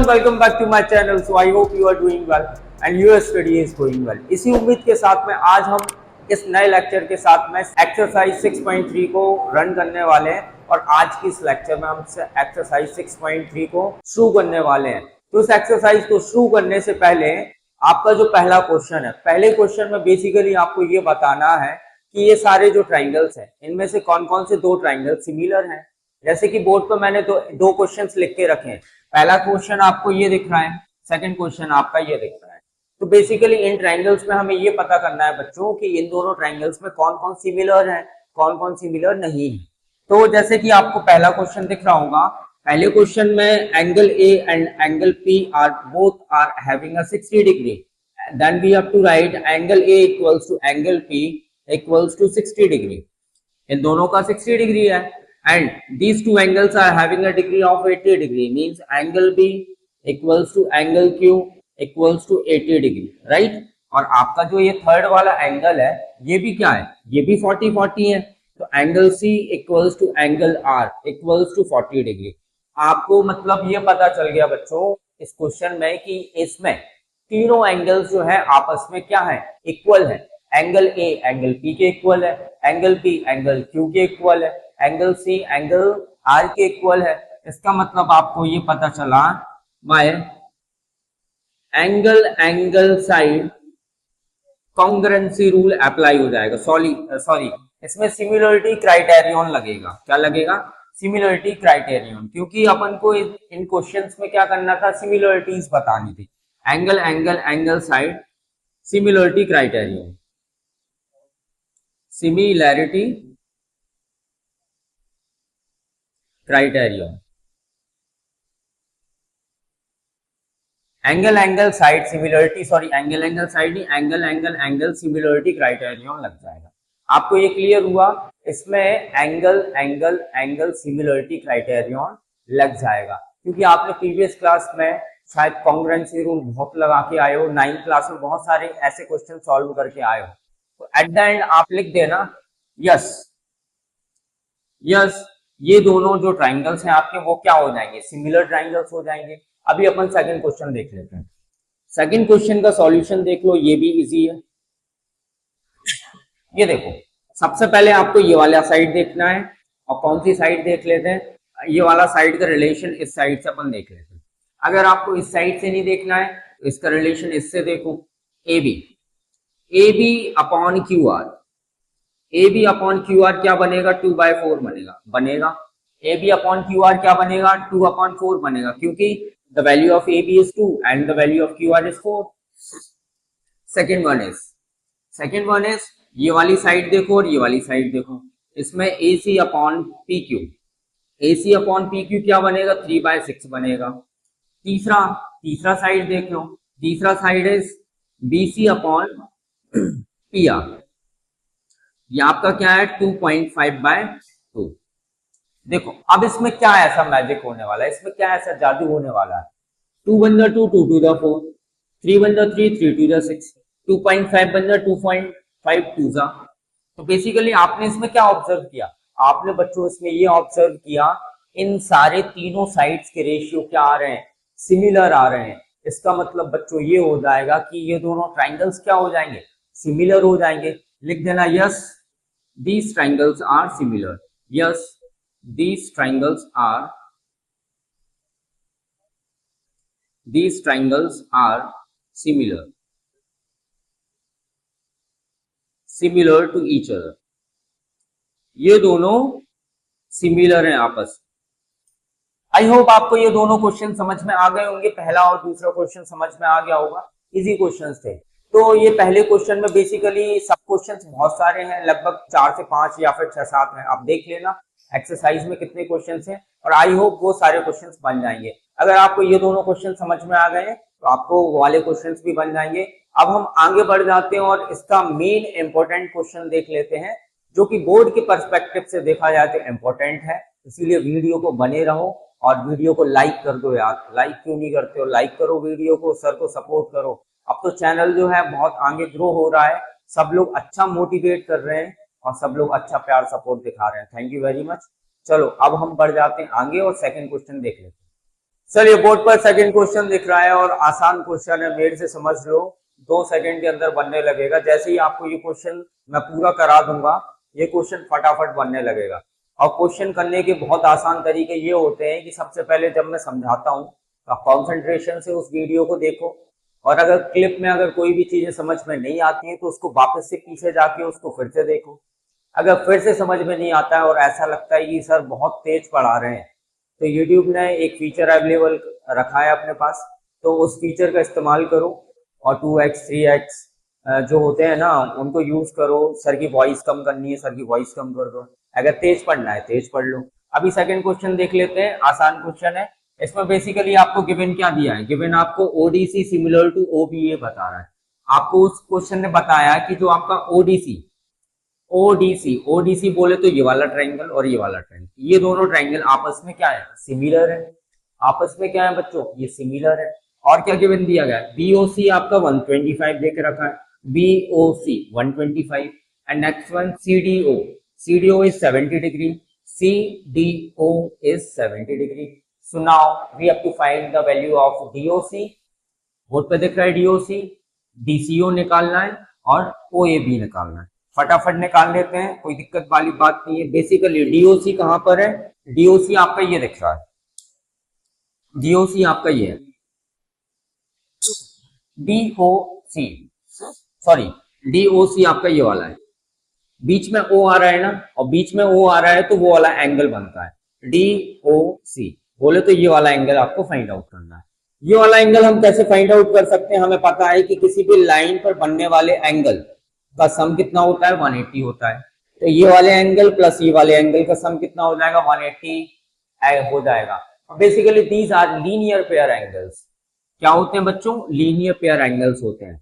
everyone, welcome back to my channel. So I hope you are doing well and your study is going well. इसी उम्मीद के साथ में आज हम इस नए लेक्चर के साथ में एक्सरसाइज 6.3 को रन करने वाले हैं और आज की इस लेक्चर में हम एक्सरसाइज 6.3 को शुरू करने वाले हैं। तो इस एक्सरसाइज को शुरू करने से पहले आपका जो पहला क्वेश्चन है, पहले क्वेश्चन में बेसिकली आपको ये बताना है कि ये सारे जो ट्राइंगल्स हैं इनमें से कौन कौन से दो ट्राइंगल सिमिलर हैं। जैसे कि बोर्ड पर मैंने दो क्वेश्चंस लिख के रखे हैं। पहला क्वेश्चन आपको ये दिख रहा है, सेकंड क्वेश्चन आपका ये दिख रहा है। तो बेसिकली इन ट्राइंगल्स में हमें ये पता करना है बच्चों कि इन दोनों ट्राइंगल्स में कौन कौन सिमिलर है, कौन कौन सिमिलर नहीं है। तो जैसे कि आपको पहला क्वेश्चन दिख रहा होगा, पहले क्वेश्चन में angle A and angle P are both are having a 60 degree, then we have to write angle A equals to angle P equals to 60 degree. इन दोनों का 60 डिग्री है and these two angles are having a degree of 80 degree, means angle B equals to angle Q equals to 80 degree, right? और आपका जो ये third वाला angle है ये भी क्या है, ये भी 40-40 है। तो angle C equals to angle R equals to 40 degree. आपको मतलब ये पता चल गया बच्चों इस क्वेश्चन में कि इसमें तीनों एंगल्स जो है आपस में क्या है, इक्वल है। एंगल A एंगल P के इक्वल है, एंगल P एंगल Q के इक्वल है, एंगल C एंगल R के इक्वल है। इसका मतलब आपको ये पता चला bye angle side congruency rule apply हो जाएगा। सॉरी इसमें सिमिलरिटी क्राइटेरियन लगेगा। क्या लगेगा? सिमिलरिटी क्राइटेरियन, क्योंकि अपन को इन क्वेश्चंस में क्या करना था, सिमिलरिटीज बतानी थी। Angle side similarity criterion, similarity criterion, angle side similarity, sorry angle side नहीं, एंगल सिमिलरिटी क्राइटेरियन लग जाएगा। आपको ये क्लियर हुआ? इसमें एंगल सिमिलरिटी क्राइटेरियन लग जाएगा, क्योंकि आपने प्रीवियस क्लास में शायद कॉन्ग्रुएंसी रूल बहुत लगा के आए हो, 9th क्लास में बहुत सारे ऐसे क्वेश्चन सॉल्व करके आए हो। तो एट द एंड आप लिख देना यस ये दोनों जो ट्राइंगल्स हैं आपके वो क्या हो जाएंगे, सिमिलर ट्राइंगल्स हो जाएंगे। अभी अपन सेकंड क्वेश्चन देख लेते हैं। सेकंड क्वेश्चन का सॉल्यूशन देख लो, ये भी इजी है। ये देखो, सबसे पहले आपको ये वाला साइड देखना है, और कौन सी साइड देख लेते हैं, ये वाला साइड का रिलेशन इस साइड से अपन देख लेते हैं। अगर आपको इस साइड से नहीं देखना है तो इसका रिलेशन इससे देखो, A B upon Q R. A B upon Q R क्या बनेगा, 2/4 बनेगा। A B upon Q R क्या बनेगा, 2/4 बनेगा, क्योंकि the value of A B is 2 and the value of Q R is 4। Second one is ये वाली side देखो और ये वाली साइड देखो, इसमें A C upon P Q क्या बनेगा, 3/6 बनेगा। तीसरा साइड देख लो, तीसरा side is B C upon P R, ये आपका क्या है, 2.5/2। देखो अब इसमें क्या ऐसा मैजिक होने वाला है, इसमें क्या ऐसा जादू होने वाला है। 2 बन जा 2, 2 to the 4, 3 बन जा 3, 3 to the 6, 2.5 बन जा 2.5 to the। तो बेसिकली आपने इसमें क्या ऑब्जर्व किया, आपने बच्चों इसमें ये ऑब्जर्व किया इन सारे तीनों साइड्स के रेशियो क्या आ रहे हैं, सिमिलर आ रहे हैं। इसका मतलब बच्चों ये हो जाएगा कि ये दोनों ट्राइंगल्स क्या हो जाएंगे, सिमिलर हो जाएंगे। लिख देना yes these triangles are similar, yes these triangles are similar to each other। ये दोनों सिमिलर हैं आपस। आई होप आपको ये दोनों क्वेश्चन समझ में आ गए होंगे, पहला और दूसरा क्वेश्चन समझ में आ गया होगा, इजी क्वेश्चंस थे। तो ये पहले क्वेश्चन में बेसिकली सब क्वेश्चंस बहुत सारे हैं, लगभग 4 से 5 या फिर 6-7 हैं। आप देख लेना एक्सरसाइज में कितने क्वेश्चंस हैं, और आई होप वो सारे क्वेश्चंस बन जाएंगे। अगर आपको ये दोनों क्वेश्चन समझ में आ गए हैं तो आपको वो वाले क्वेश्चंस भी बन जाएंगे। अब हम आगे बढ़ जाते हैं और इसका मेन इंपॉर्टेंट क्वेश्चन देख लेते हैं, जो कि बोर्ड के पर्सपेक्टिव से देखा जाए तो इंपॉर्टेंट है। इसीलिए वीडियो को बने रहो और वीडियो को लाइक कर दो यार, लाइक क्यों नहीं करते हो, लाइक करो वीडियो को, सर को सपोर्ट करो। अब तो चैनल जो है बहुत आगे ग्रो हो रहा है, सब लोग अच्छा मोटिवेट कर रहे हैं और सब लोग अच्छा प्यार सपोर्ट दिखा रहे हैं। Thank you very much. चलो अब हम बढ़ जाते हैं आगे और सेकंड क्वेश्चन देख लेते हैं। चलिए बोर्ड पर सेकंड क्वेश्चन दिख रहा है और आसान क्वेश्चन है, मेरे से समझ लो, 2 सेकंड के अंदर बनने लगेगा। जैसे ही आपको ये क्वेश्चन मैं पूरा करा दूंगा, ये क्वेश्चन फटाफट बनने लगेगा। और क्वेश्चन करने के बहुत आसान तरीके ये होते हैं कि सबसे पहले जब मैं समझाता हूँ तो कॉन्सेंट्रेशन से उस वीडियो को देखो, और अगर क्लिप में अगर कोई भी चीजें समझ में नहीं आती है तो उसको वापस से पीछे जाके उसको फिर से देखो। अगर फिर से समझ में नहीं आता है और ऐसा लगता है कि सर बहुत तेज पढ़ा रहे हैं, तो YouTube ने एक फीचर अवेलेबल रखा है अपने पास, तो उस फीचर का इस्तेमाल करो और 2x 3x जो होते हैं ना उनको यूज करो। सर की वॉइस कम करनी है, सर की वॉइस कम कर दो। अगर तेज पढ़ना है तेज पढ़ लो। अभी सेकंड क्वेश्चन देख लेते हैं, आसान क्वेश्चन है। इसमें बेसिकली आपको गिवन क्या दिया है, गिवन आपको ओडीसी सिमिलर टू ओबीए बता रहा है। आपको उस क्वेश्चन ने बताया कि जो आपका ओडीसी ओडीसी बोले तो ये वाला ट्रायंगल और ये वाला ट्रायंगल, ये दोनों ट्रायंगल आपस में क्या है, सिमिलर है। आपस में क्या है बच्चों, ये सिमिलर है। और क्या गिवन दिया गया है, बीओसी आपका 125 देके रखा है, BOC 125। And next one CDO, CDO is 70 degree, CDO is 70 degree. So now we have to find the value of DOC. Board पे दिख रहा है डीओसी, डीसीओ निकालना है और ओएबी निकालना है। फटाफट निकाल लेते हैं, कोई दिक्कत वाली बात नहीं है। बेसिकली डीओसी कहां पर है, डीओसी आपका ये दिख रहा है, डीओसी आपका ये है, डीओसी सॉरी डीओसी आपका ये वाला है। बीच में ओ आ रहा है ना, और बीच में ओ आ रहा है तो वो वाला एंगल बनता है डीओसी। बोले तो ये वाला एंगल आपको फाइंड आउट करना है। ये वाला एंगल हम कैसे फाइंड आउट कर सकते हैं, हमें पता है कि किसी भी लाइन पर बनने वाले एंगल का सम कितना होता है, 180 होता है। तो ये वाले एंगल प्लस ये वाले एंगल का सम कितना हो जाएगा, 180 हो जाएगा। Basically these are linear pair angles. क्या होते हैं बच्चों, लीनियर पेयर एंगल्स होते हैं।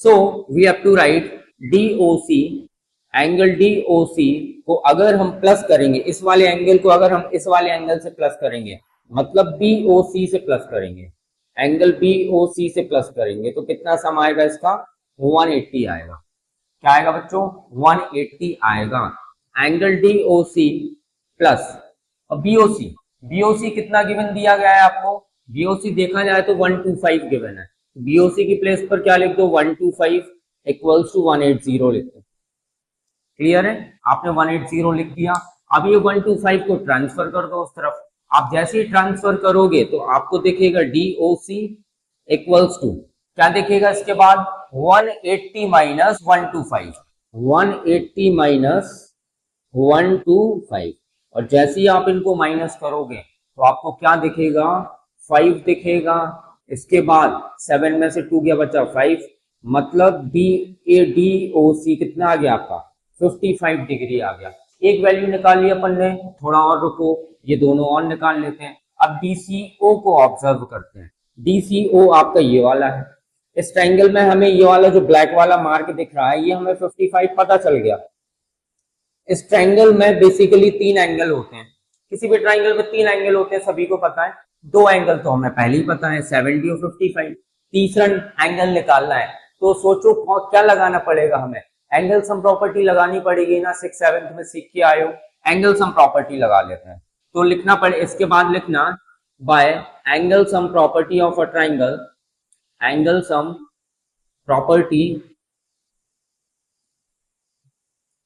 So we have to write DOC, angle DOC को अगर हम प्लस करेंगे, इस वाले एंगल को अगर हम इस वाले एंगल से प्लस करेंगे, मतलब बीओसी से प्लस करेंगे, एंगल बीओसी से प्लस करेंगे, तो कितना सम आएगा इसका, 180 आएगा। क्या आएगा बच्चों, 180 आएगा। एंगल डीओसी प्लस और बीओसी, बीओसी कितना गिवन दिया गया है आपको, बीओसी देखा जाए तो 125 गिवन है। बीओसी की प्लेस पर क्या लिख दो, 125 इक्वल्स टू 180 लिख दो। क्लियर है, आपने 180 लिख दिया। अब ये 125 को ट्रांसफर कर दो उस तरफ। आप जैसे ही ट्रांसफर करोगे तो आपको दिखेगा डीओसी इक्वल्स टू क्या दिखेगा, इसके बाद 180 माइनस 125, 180 माइनस 125। और जैसे ही आप इनको माइनस करोगे तो आपको क्या दिखेगा, 5 दिखेगा। इसके बाद 7 में से 2 गया बचा 5, मतलब DADOC कितना आ गया आपका, 55 डिग्री आ गया। एक वैल्यू निकाल लिया अपन ने, थोड़ा और रुको, ये दोनों और निकाल लेते हैं। अब DCO को ऑब्जर्व करते हैं। DCO आपका ये वाला है। इस ट्रायंगल में हमें ये वाला जो ब्लैक वाला मार्क दिख रहा है, ये हमें 55 पता चल गया। इस ट्रायंगल में बेसिकली 3 एंगल होते हैं। किसी भी ट्रायंगल में 3 एंगल होते हैं, सभी को पता है। 2 एंगल तो हमें पहले ही पता है, 70 और 55। तीसरा एंगल निकालना है तो सोचो क्या लगाना पड़ेगा हमें, एंगल सम प्रॉपर्टी लगानी पड़ेगी ना, 6 7 में सीख के आए हो, एंगल सम प्रॉपर्टी लगा लेते हैं। तो लिखना पड़े, इसके बाद लिखना bye angle sum property of a triangle, angle sum property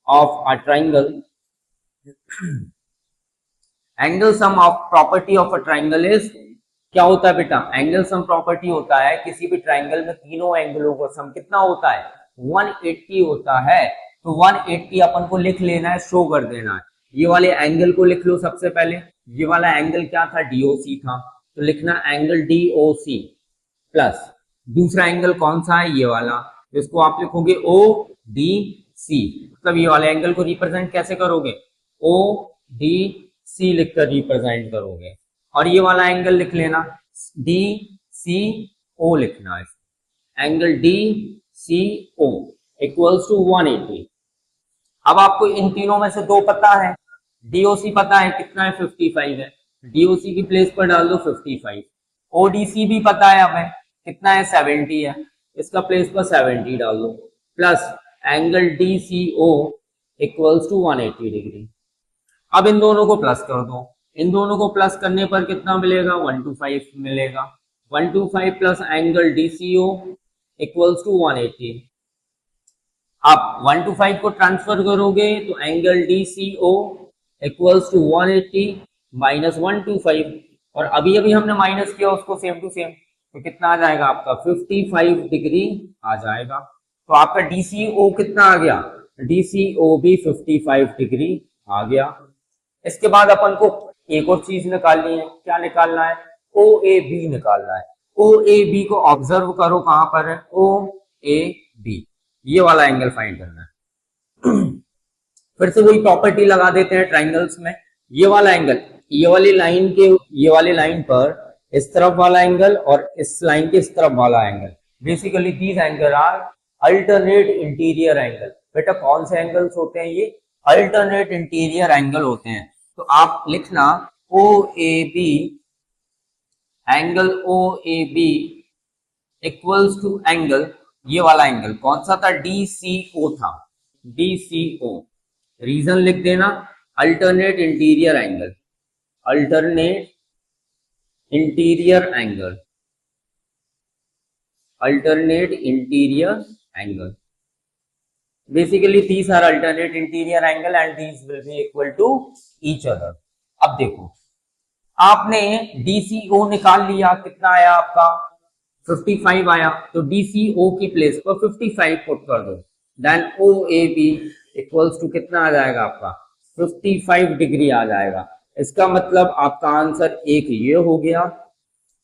of a triangle, angle sum of property of a triangle is, क्या होता है बेटा, एंगल सम प्रॉपर्टी होता है किसी भी ट्रायंगल में तीनों एंगलों का सम कितना होता है, 180 होता है। तो 180 अपन को लिख लेना है, शो कर देना है। ये वाले एंगल को लिख लो सबसे पहले, ये वाला एंगल क्या था, डीओसी था, तो लिखना एंगल डीओसी प्लस दूसरा एंगल कौन सा है, ये वाला, जिसको आप लिखोगे ओ डी सी। मतलब ये वाले एंगल को रिप्रेजेंट कैसे करोगे, ओ डी सी लिखकर रिप्रेजेंट करोगे। और ये वाला एंगल लिख लेना, डी सी ओ लिखना है, angle D C O equals to 180। अब आपको इन तीनों में से 2 पता है, डीओसी पता है कितना है, 55 है, डीओसी की प्लेस पर डाल दो 55। ओडीसी भी पता है हमें कितना है, 70 है, इसका प्लेस पर 70 डाल दो, plus angle DCO equals to 180 degree. अब इन दोनों को प्लस कर दो, इन दोनों को प्लस करने पर कितना मिलेगा, 125 मिलेगा। 125 plus angle DCO equals to 180। आप 125 को ट्रांसफर करोगे तो angle DCO equals to 180 minus 125, और अभी अभी हमने माइनस किया उसको सेम टू सेम, तो कितना आ जाएगा आपका 55 डिग्री आ जाएगा। तो आपका DCO कितना आ गया, DCO भी 55 डिग्री आ गया। इसके बाद अपन को एक और चीज निकालनी है, क्या निकालना है, OAB निकालना है। OAB को ऑब्जर्व करो, कहां पर है, OAB, ये वाला एंगल फाइंड करना है। फिर से वही प्रॉपर्टी लगा देते हैं ट्राइंगल्स में। ये वाला एंगल, ये वाली लाइन पर इस तरफ वाला एंगल और इस लाइन के इस तरफ वाला angle, basically these angle are alternate interior angle. बेटा कौन से एंगल्स होते हैं, ये अल्टरनेट इंटीरियर एंगल होते हैं। तो आप लिखना OAB, angle OAB equals to angle, ये वाला एंगल कौन सा था, DCO था, DCO। रीजन लिख देना, alternate interior angle, alternate interior angle, alternate interior angle. Basically these are alternate interior angle and these will be equal to each other। अब देखो, आपने DCO निकाल लिया, कितना आया आपका 55 आया, तो DCO की प्लेस पर 55 पुट कर दो, देन OAB इक्वल्स टू कितना आ जाएगा आपका 55 डिग्री आ जाएगा। इसका मतलब आपका आंसर एक ये हो गया,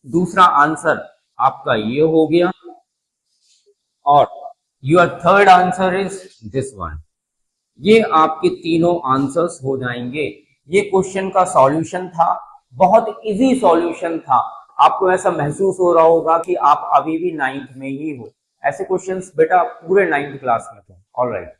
दूसरा आंसर आपका ये हो गया, और your third answer is this one. ये आपके तीनों आंसर्स हो जाएंगे। ये क्वेश्चन का सॉल्यूशन था, बहुत इजी सॉल्यूशन था। आपको ऐसा महसूस हो रहा होगा कि आप अभी भी 9th में ही हो। ऐसे क्वेश्चंस बेटा पूरे 9th क्लास में थे। ऑलराइट,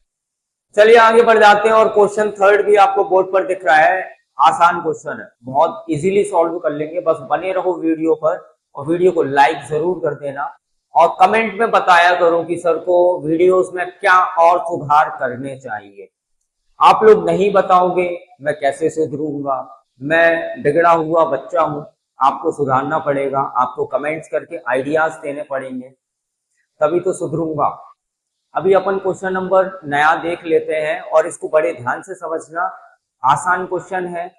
चलिए आगे बढ़ जाते हैं। और क्वेश्चन थर्ड भी आपको बोर्ड पर दिख रहा है, आसान क्वेश्चन है, बहुत इजीली सॉल्व कर लेंगे। बस बने रहो वीडियो पर, और वीडियो को लाइक जरूर कर देना, और कमेंट में बताया करो कि सर को वीडियोस में क्या और सुधार करने चाहिए। आप लोग नहीं बताओगे मैं कैसे सुधरूंगा, मैं बिगड़ा हुआ बच्चा हूं, आपको सुधारना पड़ेगा, आपको कमेंट्स करके आइडियाज देने पड़ेंगे, तभी तो सुधरूंगा। अभी अपन क्वेश्चन नंबर नया देख लेते हैं, और इसको बड़े ध्यान से समझना। आसान क्वेश्चन है,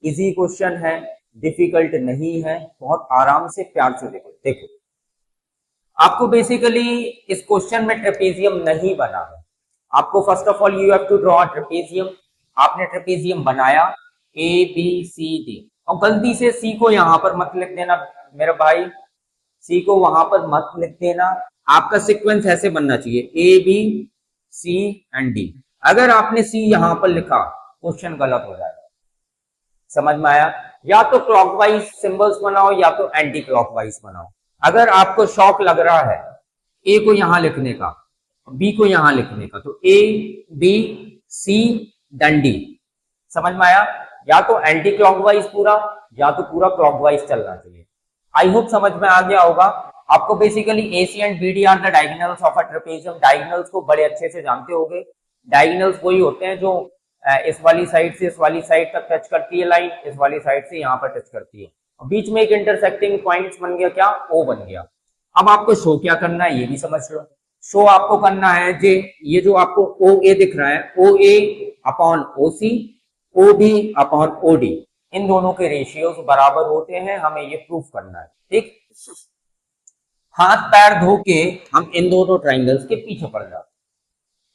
इजी क्वेश्चन है, डिफिकल्ट नहीं है, बहुत आराम से प्यार से देखो। देखो आपको बेसिकली इस क्वेश्चन में ट्रेपेजियम नहीं बना है। आपको first of all you have to draw trapezium. आपने ट्रेपेजियम बनाया ABCD, और गलती से C को यहां पर मत लिख देना मेरा भाई, C को वहां पर मत लिख देना। आपका सीक्वेंस ऐसे बनना चाहिए ABC एंड D। अगर आपने C यहां पर लिखा क्वेश्चन गलत हो जाएगा। समझ में आया? या तो क्लॉकवाइज सिंबल्स बनाओ या तो एंटी क्लॉकवाइज बनाओ। अगर आपको शौक लग रहा है A को यहां लिखने का, B को यहां लिखने का, तो A B C then D। समझ में आया? या तो एंटी क्लॉकवाइज पूरा या तो पूरा क्लॉकवाइज चलना चाहिए। आई होप समझ में आ गया होगा आपको। Basically AC and BD are the diagonals of a trapezium. Diagonals को बड़े अच्छे से जानते होंगे। डायगोनल्स वही होते हैं जो इस वाली साइड से इस वाली साइड तक टच करती है लाइन, इस वाली साइड से यहाँ पर टच करती है, बीच में एक इंटरसेक्टिंग पॉइंट्स बन गया, क्या O बन गया। अब आपको शो क्या करना है ये भी समझ लो। शो आपको करना है ये जो आपको OA दिख रहा है, OA upon OC, OB upon OD, इन दोनों के रेशियोज बराबर होते हैं, हमें ये प्रूफ करना है। ठीक, हाथ पैर धो के हम इन दोनों ट्राइंगल्स के पीछे पड़ जाते हैं।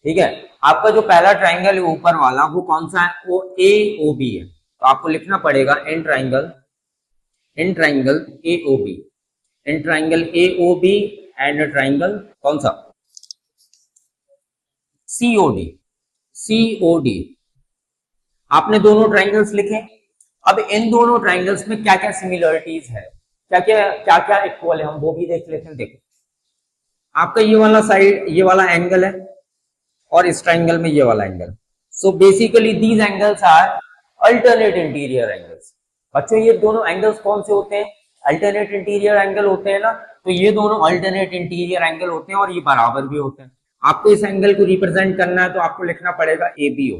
ठीक है, आपका जो पहला ट्राइंगल है ऊपर वाला वो कौन सा है, वो AOB है। तो आपको लिखना पड़ेगा in triangle AOB, in triangle AOB and triangle कौन सा COD। आपने दोनों ट्राइंगल्स लिखे। अब इन दोनों ट्राइंगल्स में क्या क्या सिमिलरिटीज है, क्या क्या इक्वल है, हम वो भी देख लेते हैं। देखो आपका ये वाला साइड, ये वाला एंगल है, और इस ट्राइंगल में ये वाला angle. So basically these angles are alternate interior angles. बच्चों ये दोनों एंगल्स कौन से होते हैं, अल्टरनेट इंटीरियर एंगल होते हैं ना। तो ये दोनों अल्टरनेट इंटीरियर एंगल होते हैं और ये बराबर भी होते हैं। आपको इस एंगल को रिप्रेजेंट करना है तो आपको लिखना पड़ेगा ABO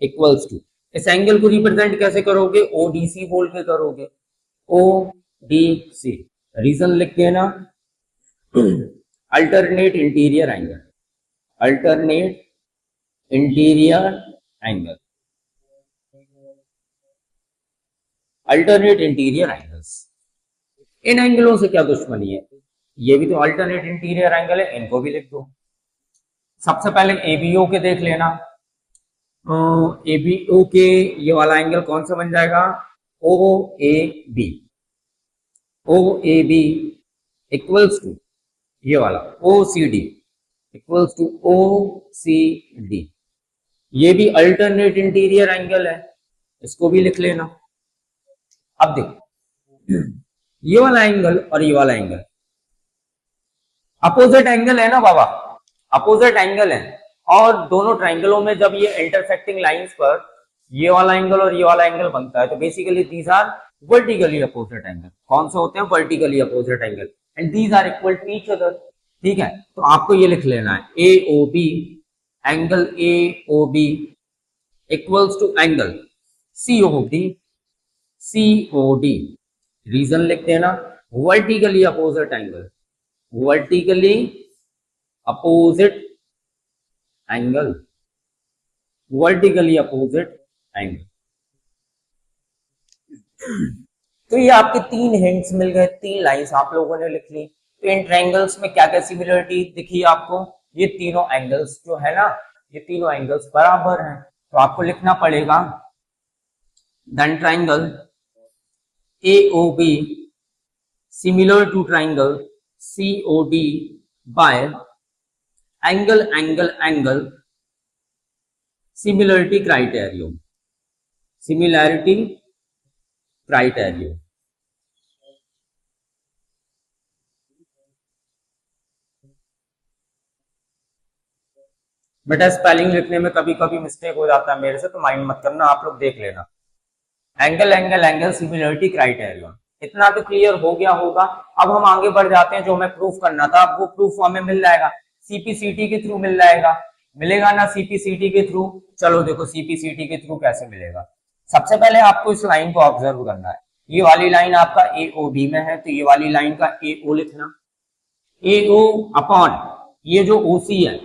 इक्वल्स टू इस एंगल को रिप्रेजेंट कैसे करोगे, ओडीसी बोल के करोगे, ओडीसी। रीजन लिख देना, alternate interior angle, alternate interior angle, alternate interior angles. इन एंगलों से क्या दुश्मनी है, ये भी तो अल्टरनेट इंटीरियर एंगल है, इनको भी लिख दो। सबसे पहले एबीओ के देख लेना, एबीओ के ये वाला एंगल कौन सा बन जाएगा, O A B, O A B equals to ये वाला O C D, equals to O C D. ये भी अल्टरनेट इंटीरियर एंगल है, इसको भी लिख लेना। अब देखो ये वाला एंगल और ये वाला एंगल अपोजिट एंगल है ना बाबा, अपोजिट एंगल है, और दोनों ट्राइंगलों में जब ये इंटरसेक्टिंग लाइंस पर ये वाला एंगल और ये वाला एंगल बनता है तो basically these are vertically opposite angle. कौन से होते हैं, vertically opposite angle, and these are equal to each other. ठीक है, तो आपको ये लिख लेना है A O B, angle A O B equals to angle C O D, C O D. Reason लिख देना, vertically opposite angle, vertically opposite angle, vertically opposite angle. तो ये आपके तीन हिंट्स मिल गए, तीन लाइंस आप लोगों ने लिख ली। तो इन ट्रायंगल्स में क्या क्या सिमिलरिटी दिखी आपको, ये तीनों एंगल्स जो है ना, ये तीनों एंगल्स बराबर हैं। तो आपको लिखना पड़ेगा then triangle AOB similar to triangle COD by angle angle angle similarity criterium, similarity criterium. बेटा स्पेलिंग लिखने में कभी कभी मिस्टेक हो जाता है मेरे से, तो माइंड मत करना, आप लोग देख लेना। Angle angle angle similarity criterion, इतना तो क्लियर हो गया होगा। अब हम आगे बढ़ जाते हैं, जो हमें प्रूफ करना था वो प्रूफ हमें मिल जाएगा, सीपीसीटी के थ्रू मिल जाएगा, मिलेगा ना सीपीसीटी के थ्रू। चलो देखो सीपीसीटी के थ्रू कैसे मिलेगा। सबसे पहले आपको इस लाइन को ऑब्जर्व करना है, ये वाली लाइन आपका AOB में है, तो ये वाली लाइन का AO लिखना, AO अपॉन ये जो OC है,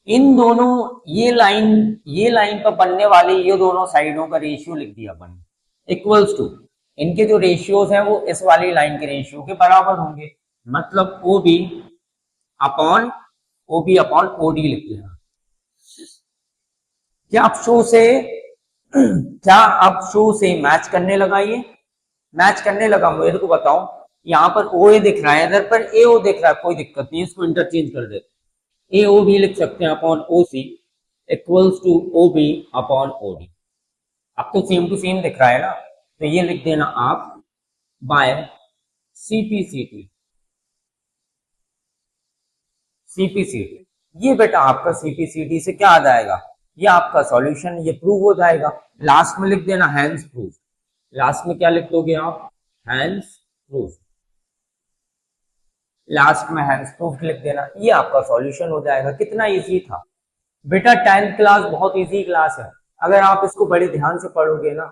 इन दोनों ये लाइन पर बनने वाली ये दोनों साइडों का रेशियो लिख दिया अपन, इक्वल्स टू इनके जो रेशियोज हैं वो इस वाली लाइन के रेशियो के बराबर होंगे। मतलब OB अपॉन OD लिख दिया। क्या आप शो से मैच करने लगा, ये मैच करने लगा, मेरे को बताओ। यहाँ पर OA दिख रहा है, इधर पर AO दिख रहा है, कोई दिक्कत नहीं, इसको इंटरचेंज कर देते, AOB लिख सकते हैं upon OC equals to OB upon OD। अब तो सेम टू सेम दिख रहा है ना, तो ये लिख देना आप बाय CPCT। ये बेटा आपका CPCT से क्या आ जाएगा, ये आपका सॉल्यूशन, ये प्रूव हो जाएगा। लास्ट में लिख देना हैंस प्रूफ, लास्ट में क्या लिख दोगे आप, हैंस प्रूफ, लास्ट में हैंस प्रूफ लिख देना, ये आपका सॉल्यूशन हो जाएगा। कितना इजी था बेटा, 10th क्लास बहुत इजी क्लास है, अगर आप इसको बड़े ध्यान से पढ़ोगे ना,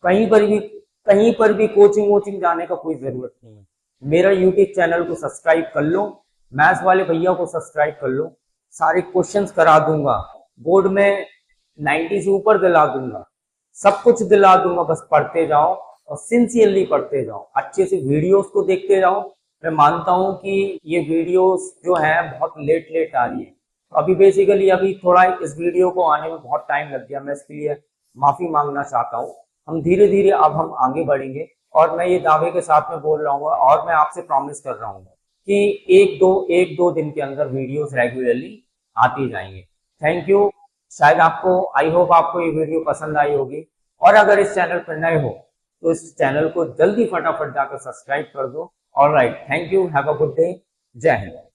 कहीं पर भी कोचिंग जाने का कोई जरूरत नहीं है। मेरा यूट्यूब चैनल को सब्सक्राइब कर लो, मैथ्स वाले भैया को सब्सक्राइब कर लो, सारे क्वेश्चंस करा दूंगा, बोर्ड में 90 से ऊपर दिला दूंगा, सब कुछ दिला दूंगा, बस पढ़ते जाओ और सिंसियरली पढ़ते जाओ, अच्छे से वीडियोस को देखते जाओ। मैं मानता हूं कि ये वीडियोस जो है बहुत लेट आ रही है, अभी बेसिकली अभी थोड़ा इस वीडियो को आने में बहुत टाइम लग गया, मैं इसके लिए माफी मांगना चाहता हूँ। हम धीरे धीरे अब हम आगे बढ़ेंगे, और मैं ये दावे के साथ में बोल रहा हूँ और मैं आपसे प्रॉमिस कर रहा हूँ कि एक दो दिन के अंदर वीडियोस रेगुलरली आती जाएंगे। Thank you. शायद आपको, आई होप आपको ये वीडियो पसंद आई होगी, और अगर इस चैनल पर नए हो तो इस चैनल को जल्दी फटाफट जाकर सब्सक्राइब कर दो। Alright, thank you, have a good day, जय हिंद।